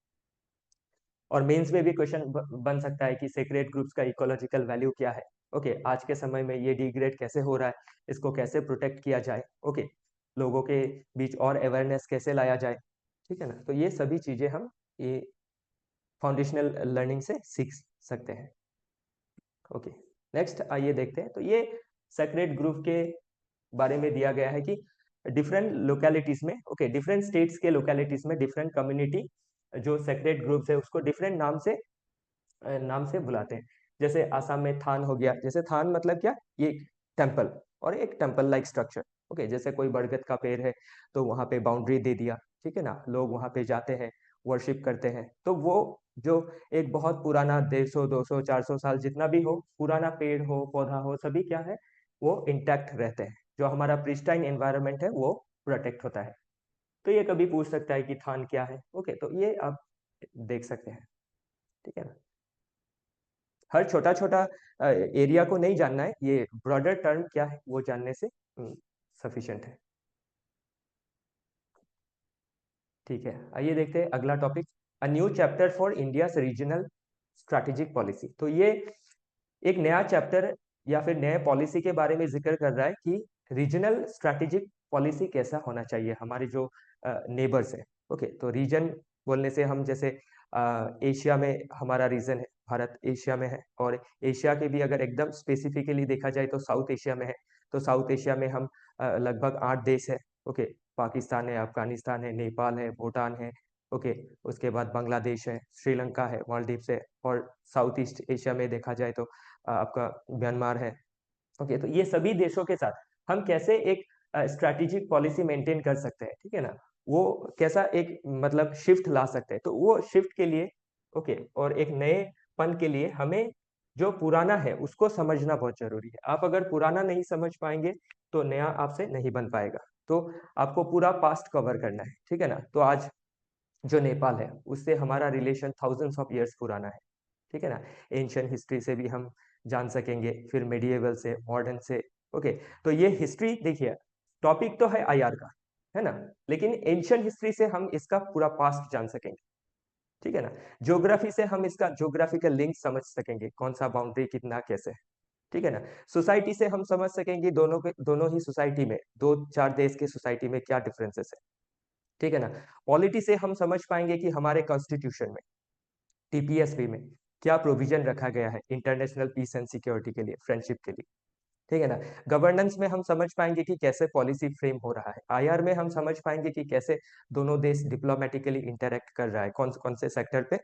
Speaker 1: और मेंस में भी क्वेश्चन बन सकता है कि सेक्रेट ग्रुप्स का इकोलॉजिकल वैल्यू क्या है। ओके, आज के समय में ये डिग्रेड कैसे हो रहा है, इसको कैसे प्रोटेक्ट किया जाए। ओके, लोगों के बीच और अवेयरनेस कैसे लाया जाए, ठीक है ना। तो ये सभी चीजें हम ये फाउंडेशनल लर्निंग से सीख सकते हैं। ओके, नेक्स्ट आइए देखते हैं। तो ये सेक्रेट ग्रुप के बारे में दिया गया है कि डिफरेंट लोकेलिटीज में, ओके, डिफरेंट स्टेट्स के लोकेलिटीज में डिफरेंट कम्युनिटी जो सेक्रेट ग्रुप्स है उसको डिफरेंट नाम से बुलाते हैं। जैसे आसाम में थान हो गया, जैसे थान मतलब क्या, ये टेम्पल, और एक टेम्पल लाइक स्ट्रक्चर। ओके, जैसे कोई बरगद का पेड़ है तो वहां पे बाउंड्री दे दिया, ठीक है ना, लोग वहां पे जाते हैं, वर्शिप करते हैं। तो वो जो एक बहुत पुराना 150 200 400 साल जितना भी हो, पुराना पेड़ हो, पौधा हो, सभी क्या है, वो इंटैक्ट रहते हैं। जो हमारा प्रिस्टाइन एनवायरनमेंट है वो प्रोटेक्ट होता है। तो ये कभी पूछ सकता है कि थान क्या है। ओके, तो ये आप देख सकते हैं, ठीक है ना। हर छोटा छोटा एरिया को नहीं जानना है, ये ब्रॉडर टर्म क्या है वो जानने से सफिशिएंट है। ठीक है, आइए देखते हैं अगला topic, a new chapter for India regional strategic policy. तो ये एक नया चैप्टर या फिर नए पॉलिसी के बारे में जिक्र कर रहा है कि रीजनल स्ट्रैटेजिक पॉलिसी कैसा होना चाहिए हमारे जो नेबर्स है। ओके, तो रीजन बोलने से हम जैसे एशिया में हमारा रीजन है, भारत एशिया में है, और एशिया के भी अगर एकदम स्पेसिफिकली देखा जाए तो साउथ एशिया में है। तो साउथ एशिया में हम लगभग 8 देश है। ओके, पाकिस्तान है, अफगानिस्तान है, नेपाल है, भूटान है। ओके, उसके बाद बांग्लादेश है, श्रीलंका है, मालदीव्स है, और साउथ ईस्ट एशिया में देखा जाए तो आपका म्यांमार है। ओके, तो ये सभी देशों के साथ हम कैसे एक स्ट्रैटेजिक पॉलिसी मेंटेन कर सकते हैं, ठीक है ना, वो कैसा एक मतलब शिफ्ट ला सकते हैं। तो वो शिफ्ट के लिए ओके, और एक नएपन के लिए हमें जो पुराना है उसको समझना बहुत जरूरी है। आप अगर पुराना नहीं समझ पाएंगे तो नया आपसे नहीं बन पाएगा। तो आपको पूरा पास्ट कवर करना है, ठीक है ना। तो आज जो नेपाल है उससे हमारा रिलेशन थाउजेंड्स ऑफ इयर्स पुराना है, ठीक है ना। एंशियंट हिस्ट्री से भी हम जान सकेंगे, फिर मेडिएवल से, मॉडर्न से। ओके, तो ये हिस्ट्री देखिए, टॉपिक तो है आईआर का, है ना, लेकिन एंशियंट हिस्ट्री से हम इसका पूरा पास्ट जान सकेंगे, ठीक है ना। ज्योग्राफी से हम इसका ज्योग्राफिकल लिंक समझ सकेंगे, कौन सा बाउंड्री कितना कैसे है, ठीक है ना। सोसाइटी से हम समझ सकेंगे दोनों ही सोसाइटी में, दो चार देश के सोसाइटी में क्या डिफरेंसेस है, ठीक है ना। पॉलिटी से हम समझ पाएंगे कि हमारे कॉन्स्टिट्यूशन में, टीपीएसपी में क्या प्रोविजन रखा गया है इंटरनेशनल पीस एंड सिक्योरिटी के लिए, फ्रेंडशिप के लिए, ठीक है ना। गवर्नेंस में हम समझ पाएंगे कि कैसे पॉलिसी फ्रेम हो रहा है। आईआर में हम समझ पाएंगे कि कैसे दोनों देश डिप्लोमेटिकली इंटरेक्ट कर रहा है, कौन कौन से सेक्टर पे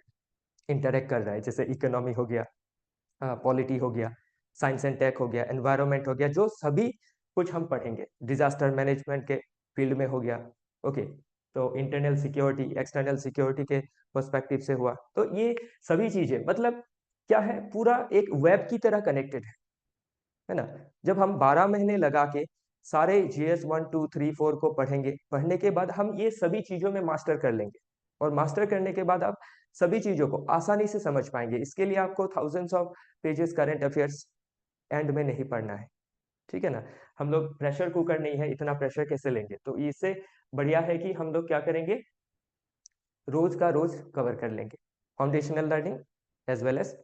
Speaker 1: इंटरेक्ट कर रहा है, जैसे इकोनॉमी हो गया, पॉलिटी हो गया, साइंस एंड टेक हो गया, एनवायरनमेंट हो गया, जो सभी कुछ हम पढ़ेंगे, डिजास्टर मैनेजमेंट के फील्ड में हो गया। ओके, तो इंटरनल सिक्योरिटी, एक्सटर्नल सिक्योरिटी के पर्सपेक्टिव से हुआ। तो ये सभी चीजें मतलब क्या है, पूरा एक वेब की तरह कनेक्टेड है ना। जब हम 12 महीने लगा के सारे GS 1 2 3 4 को पढ़ेंगे, पढ़ने के बाद हम ये सभी चीजों में मास्टर कर लेंगे, और मास्टर करने के बाद आप सभी चीजों को आसानी से समझ पाएंगे। इसके लिए आपको thousands of pages current affairs and में नहीं पढ़ना है, ठीक है ना। हम लोग प्रेशर कुकर नहीं है, इतना प्रेशर कैसे लेंगे। तो इससे बढ़िया है कि हम लोग क्या करेंगे, रोज का रोज कवर कर लेंगे foundational learning as well as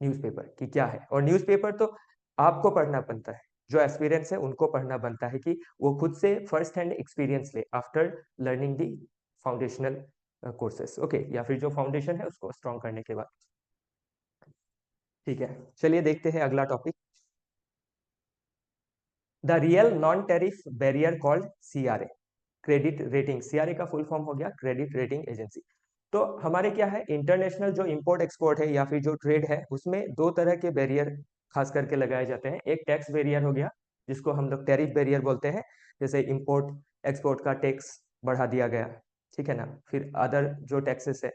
Speaker 1: newspaper की क्या है। और न्यूज़पेपर तो आपको पढ़ना बनता है, जो एक्सपीरियंस है उनको पढ़ना बनता है, कि वो खुद से फर्स्ट हैंड एक्सपीरियंस ले आफ्टर लर्निंग दी फाउंडेशनल कोर्सेस। ओके, या फिर जो फाउंडेशन है उसको स्ट्रॉन्ग करने के बाद, ठीक है। चलिए देखते हैं अगला topic, the real non tariff barrier called CRA, credit rating. CRA का फुल फॉर्म हो गया क्रेडिट रेटिंग एजेंसी। तो हमारे क्या है, इंटरनेशनल जो इंपोर्ट एक्सपोर्ट है या फिर जो ट्रेड है, उसमें दो तरह के बैरियर खास करके लगाए जाते हैं। एक टैक्स बैरियर हो गया, जिसको हम लोग टैरिफ बैरियर बोलते हैं, जैसे इंपोर्ट एक्सपोर्ट का टैक्स बढ़ा दिया गया, ठीक है ना। फिर अदर जो टैक्सेस है,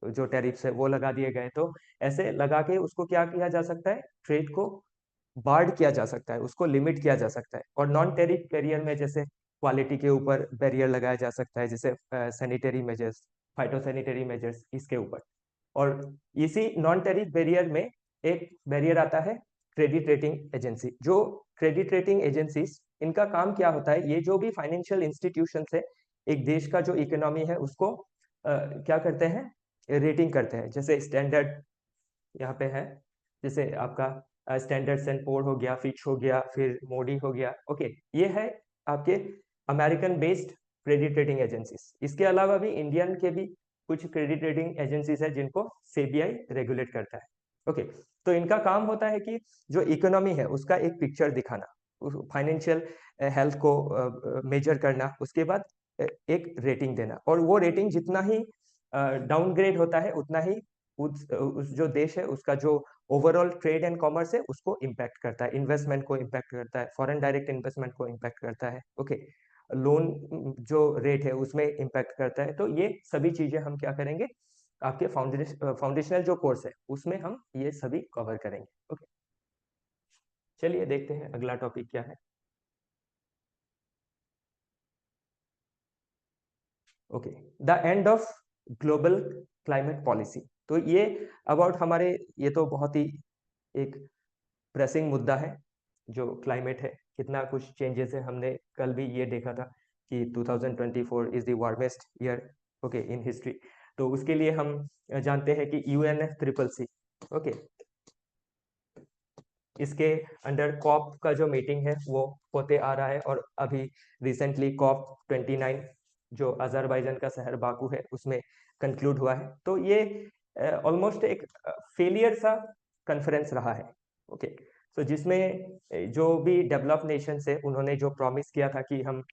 Speaker 1: जो टैरिफ्स है वो लगा दिए गए। तो ऐसे लगा के उसको क्या किया जा सकता है, ट्रेड को बार्ड किया जा सकता है, उसको लिमिट किया जा सकता है। और नॉन टेरिफ बैरियर में जैसे क्वालिटी के ऊपर बैरियर लगाया जा सकता है, जैसे सैनिटरी मेजर्स, फाइटोसैनिटरी मेजर्स, इसके ऊपर। और इसी नॉन टेरिफ बैरियर में एक बैरियर आता है क्रेडिट रेटिंग एजेंसी। जो क्रेडिट रेटिंग एजेंसीज, इनका काम क्या होता है, ये जो भी फाइनेंशियल इंस्टीट्यूशन है, एक देश का जो इकोनॉमी है उसको क्या करते हैं, रेटिंग करते हैं। जैसे स्टैंडर्ड यहाँ पे है, जैसे आपका स्टैंडर्ड एंड पोर हो गया, फिच हो गया, फिर मोडी हो गया। ओके, ये है आपके American based credit rating agencies. इसके अलावा भी इंडियन के भी कुछ क्रेडिट रेटिंग एजेंसीज है जिनको सेबीआई रेगुलेट करता है। ओके, तो इनका काम होता है कि जो इकोनॉमी है उसका एक पिक्चर दिखाना, फाइनेंशियल हेल्थ को मेजर करना, उसके बाद एक रेटिंग देना। और वो रेटिंग जितना ही डाउनग्रेड होता है उतना ही उस जो देश है उसका जो ओवरऑल ट्रेड एंड कॉमर्स है उसको इम्पैक्ट करता है, इन्वेस्टमेंट को इम्पैक्ट करता है, फॉरेन डायरेक्ट इन्वेस्टमेंट को इम्पैक्ट करता है। ओके, लोन जो रेट है उसमें इम्पैक्ट करता है। तो ये सभी चीजें हम क्या करेंगे, आपके फाउंडेशनल जो कोर्स है उसमें हम ये सभी कवर करेंगे। ओके, चलिए देखते हैं अगला टॉपिक क्या है। Okay, the end of global climate policy. तो ये अबाउट हमारे, ये तो बहुत ही एक प्रेसिंग मुद्दा है जो क्लाइमेट है, कितना कुछ चेंजेस है। हमने कल भी ये देखा था कि 2024 is the warmest year okay in history. तो उसके लिए हम जानते हैं कि UNFCCC ओके, इसके अंडर कॉप का जो मीटिंग है वो होते आ रहा है, और अभी रिसेंटली COP 29 जो अजरबैजान का शहर बाकू है उसमें कंक्लूड हुआ है। तो ये ऑलमोस्ट एक फेलियर सा कॉन्फ्रेंस रहा है ओके। तो जिसमें जो भी डेवलप नेशंस है उन्होंने जो प्रॉमिस किया था कि हम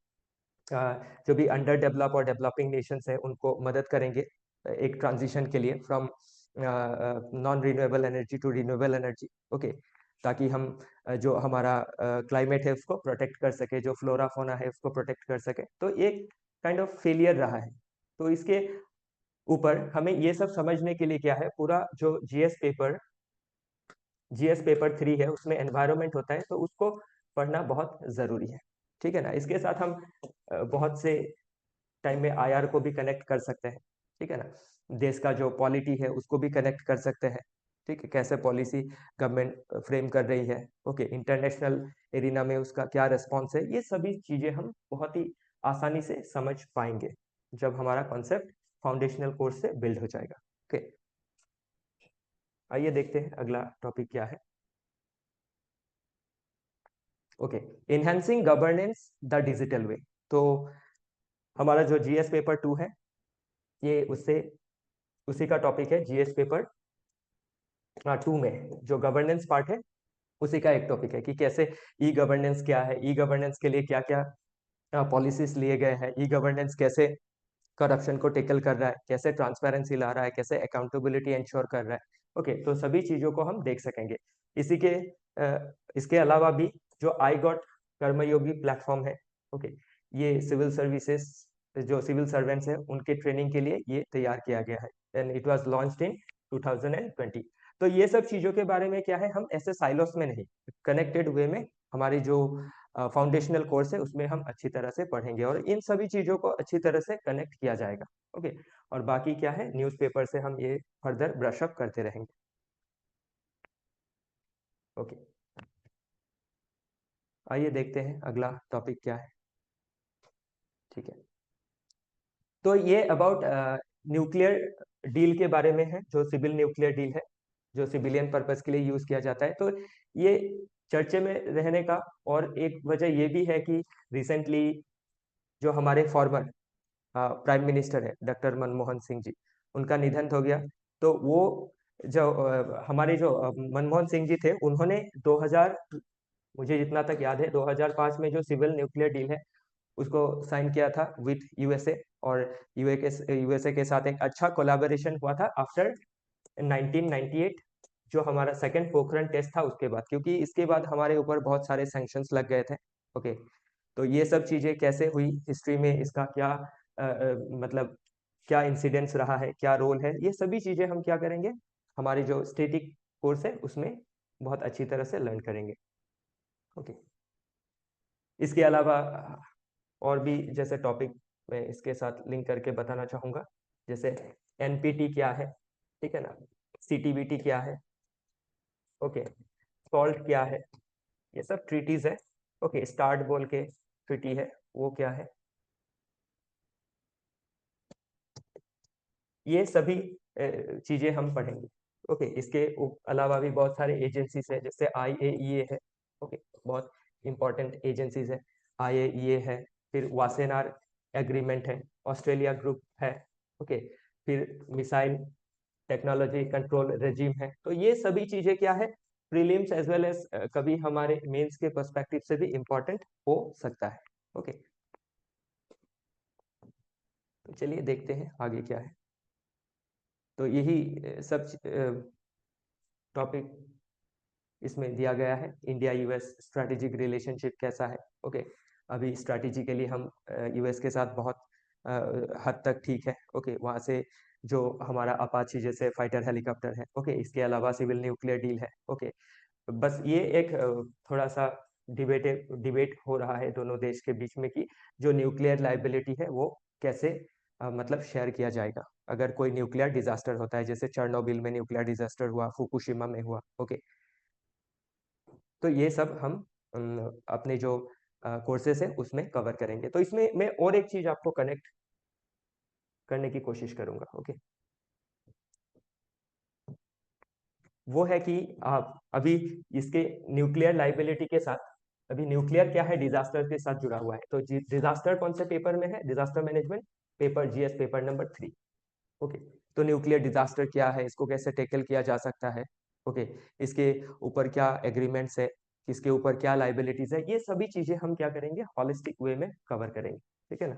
Speaker 1: जो भी अंडर डेवलप और डेवलपिंग नेशंस है उनको मदद करेंगे एक ट्रांजिशन के लिए from non renewable energy to renewable energy okay, ताकि हम जो हमारा क्लाइमेट है उसको प्रोटेक्ट कर सके, जो फ्लोरा फोना है उसको प्रोटेक्ट कर सके। तो एक काइंड ऑफ फेलियर रहा है। तो इसके ऊपर हमें ये सब समझने के लिए क्या है, पूरा जो GS पेपर 3 है उसमें एनवायरनमेंट होता है, तो उसको पढ़ना बहुत जरूरी है। ठीक है ना। इसके साथ हम बहुत से टाइम में IR को भी कनेक्ट कर सकते हैं। ठीक है ना। देश का जो पॉलिटी है उसको भी कनेक्ट कर सकते हैं। ठीक है, कैसे पॉलिसी गवर्नमेंट फ्रेम कर रही है ओके, इंटरनेशनल एरिना में उसका क्या रिस्पॉन्स है, ये सभी चीजें हम बहुत ही आसानी से समझ पाएंगे जब हमारा कॉन्सेप्ट फाउंडेशनल कोर्स से बिल्ड हो जाएगा ओके। आइए देखते हैं अगला टॉपिक क्या है okay, enhancing governance the digital way. तो हमारा जो GS पेपर 2 है ये उससे उसी का टॉपिक है। GS पेपर 2 में जो गवर्नेंस पार्ट है उसी का एक टॉपिक है कि कैसे ई गवर्नेंस क्या है, ई गवर्नेंस के लिए क्या क्या पॉलिसीज लिए गए हैं, ई गवर्नेंस कैसे करप्शन को टेकल कर रहा है, कैसे ट्रांसपेरेंसी ला रहा है, कैसे अकाउंटेबिलिटी इंश्योर कर रहा है ओके। तो सभी चीजों को हम देख सकेंगे। इसी के इसके अलावा भी जो आई गॉट कर्मयोगी प्लेटफॉर्म है ओके, ये सिविल सर्विसेज जो सिविल सर्वेंट्स है उनके ट्रेनिंग के लिए ये तैयार किया गया है, and it was launched in 2020। तो ये सब चीजों के बारे में क्या है, हम ऐसे साइलोस में नहीं, कनेक्टेड वे में हमारी जो फाउंडेशनल कोर्स है उसमें हम अच्छी तरह से पढ़ेंगे और इन सभी चीजों को अच्छी तरह से कनेक्ट किया जाएगा ओके। और बाकी क्या है, न्यूज़पेपर से हम ये फर्दर ब्रश अप करते रहेंगे ओके। आइए देखते हैं अगला टॉपिक क्या है। ठीक है, तो ये अबाउट न्यूक्लियर डील के बारे में है, जो सिविल न्यूक्लियर डील है जो सिविलियन पर्पस के लिए यूज किया जाता है। तो ये चर्चे में रहने का और एक वजह ये भी है कि रिसेंटली जो हमारे फॉर्मर प्राइम मिनिस्टर है डॉक्टर मनमोहन सिंह जी, उनका निधन हो गया। तो वो जो हमारे जो मनमोहन सिंह जी थे उन्होंने 2000, मुझे जितना तक याद है 2005 में जो सिविल न्यूक्लियर डील है उसको साइन किया था विथ USA। और यूएसए के साथ एक अच्छा कोलैबोरेशन हुआ था आफ्टर 1998, जो हमारा सेकंड पोखरण टेस्ट था उसके बाद, क्योंकि इसके बाद हमारे ऊपर बहुत सारे सैंक्शंस लग गए थे ओके। तो ये सब चीजें कैसे हुई हिस्ट्री में, इसका क्या मतलब क्या इंसिडेंस रहा है, क्या रोल है, ये सभी चीजें हम क्या करेंगे हमारे जो स्टेटिक कोर्स है उसमें बहुत अच्छी तरह से लर्न करेंगे ओके। इसके अलावा और भी जैसे टॉपिक मैं इसके साथ लिंक करके बताना चाहूंगा, जैसे NPT क्या है, ठीक है ना, CTBT क्या है ओके, सॉल्ट क्या है, ये सब ट्रीटीज है ओके। स्टार्ट बोल के ट्रीटी है, वो क्या है, ये सभी चीजें हम पढ़ेंगे ओके। इसके अलावा भी बहुत सारे एजेंसीज है, जैसे IAEA है ओके, बहुत इंपॉर्टेंट एजेंसीज है। IAEA है, फिर वासेनार एग्रीमेंट है, ऑस्ट्रेलिया ग्रुप है ओके, फिर मिसाइल टेक्नोलॉजी कंट्रोल रेजिम है। तो ये सभी चीजें क्या है, प्रीलिम्स एज वेल एज कभी हमारे मेंस के पर्सपेक्टिव से भी इम्पोर्टेंट हो सकता है ओके। तो चलिए देखते हैं आगे क्या है। तो यही सब टॉपिक इसमें दिया गया है। इंडिया US स्ट्रैटेजिक रिलेशनशिप कैसा है ओके। अभी स्ट्रैटेजिकली हम US के साथ बहुत हद तक ठीक है ओके। वहाँ से जो हमारा अपाची जैसे फाइटर हेलीकॉप्टर है ओके, इसके अलावा सिविल न्यूक्लियर डील है ओके। बस ये एक थोड़ा सा डिबेट हो रहा है दोनों देश के बीच में कि जो न्यूक्लियर लाइबिलिटी है वो कैसे मतलब शेयर किया जाएगा अगर कोई न्यूक्लियर डिजास्टर होता है, जैसे चर्नोबिल में न्यूक्लियर डिजास्टर हुआ, फुकुशिमा में हुआ ओके। तो ये सब हम अपने जो कोर्सेस है उसमें कवर करेंगे। तो इसमें मैं और एक चीज आपको कनेक्ट करने की कोशिश करूंगा। ओके, वो है कि आप अभी इसके न्यूक्लियर लाइबिलिटी के साथ, अभी न्यूक्लियर क्या है, डिजास्टर के साथ जुड़ा हुआ है। तो डिजास्टर कौन से पेपर में है? Disaster management paper, GS paper number 3। Okay, तो न्यूक्लियर डिजास्टर क्या है, इसको कैसे टैकल किया जा सकता है, ओके, इसके ऊपर क्या एग्रीमेंट्स है, इसके ऊपर क्या लाइबिलिटीज है, ये सभी चीजें हम क्या करेंगे, हॉलिस्टिक वे में कवर करेंगे। ठीक है ना?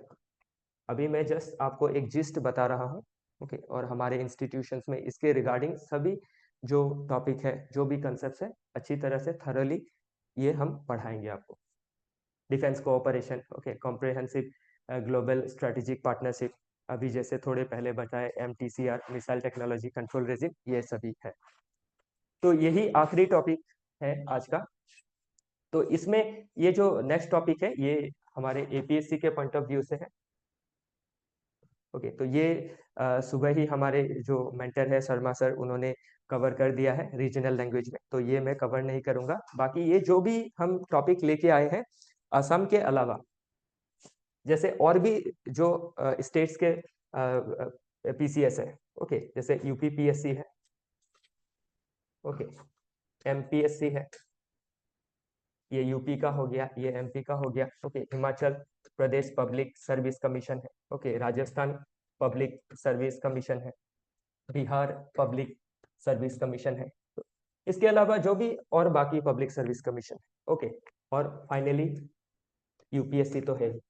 Speaker 1: अभी मैं जस्ट आपको एक जिस्ट बता रहा हूँ। ओके, और हमारे इंस्टीट्यूशंस में इसके रिगार्डिंग सभी जो टॉपिक है, जो भी कंसेप्ट है, अच्छी तरह से थरोली ये हम पढ़ाएंगे आपको। Defence cooperation, okay, comprehensive global strategic partnership, अभी जैसे थोड़े पहले बताए MTCR, missile technology control regime, ये सभी है। तो यही आखिरी टॉपिक है आज का। तो इसमें ये जो नेक्स्ट टॉपिक है, ये हमारे APSC के पॉइंट ऑफ व्यू से है। ओके, तो ये सुबह ही हमारे जो मेंटर है शर्मा सर, उन्होंने कवर कर दिया है रीजनल लैंग्वेज में, तो ये मैं कवर नहीं करूंगा। बाकी ये जो भी हम टॉपिक लेके आए हैं, असम के अलावा जैसे और भी जो स्टेट्स के PCS है, ओके, जैसे UPPSC है, ओके, MPSC है, ये यूपी का हो गया, ये MP का हो गया, okay, Himachal Pradesh public service commission है, okay, Rajasthan public service commission है, बिहार पब्लिक सर्विस कमीशन है, तो इसके अलावा जो भी और बाकी पब्लिक सर्विस कमीशन है, ओके, और फाइनली UPSC तो है ही।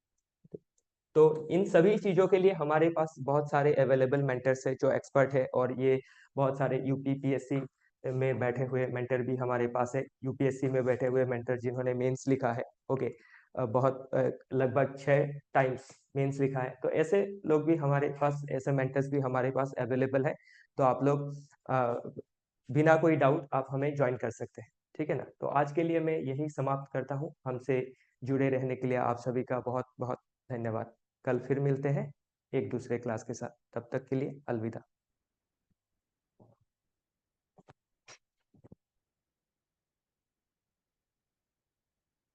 Speaker 1: तो इन सभी चीजों के लिए हमारे पास बहुत सारे अवेलेबल मेंटर्स है जो एक्सपर्ट है, और ये बहुत सारे UPPSC में बैठे हुए मेंटर भी हमारे पास है, UPSC में बैठे हुए मेंटर जिन्होंने मेंस लिखा है, ओके, बहुत लगभग 6 टाइम्स मेंस लिखा है, तो ऐसे लोग भी हमारे पास, ऐसे मेंटर्स भी हमारे पास अवेलेबल है। तो आप लोग बिना कोई डाउट आप हमें ज्वाइन कर सकते हैं। ठीक है ना? तो आज के लिए मैं यही समाप्त करता हूँ। हमसे जुड़े रहने के लिए आप सभी का बहुत बहुत धन्यवाद। कल फिर मिलते हैं एक दूसरे क्लास के साथ, तब तक के लिए अलविदा।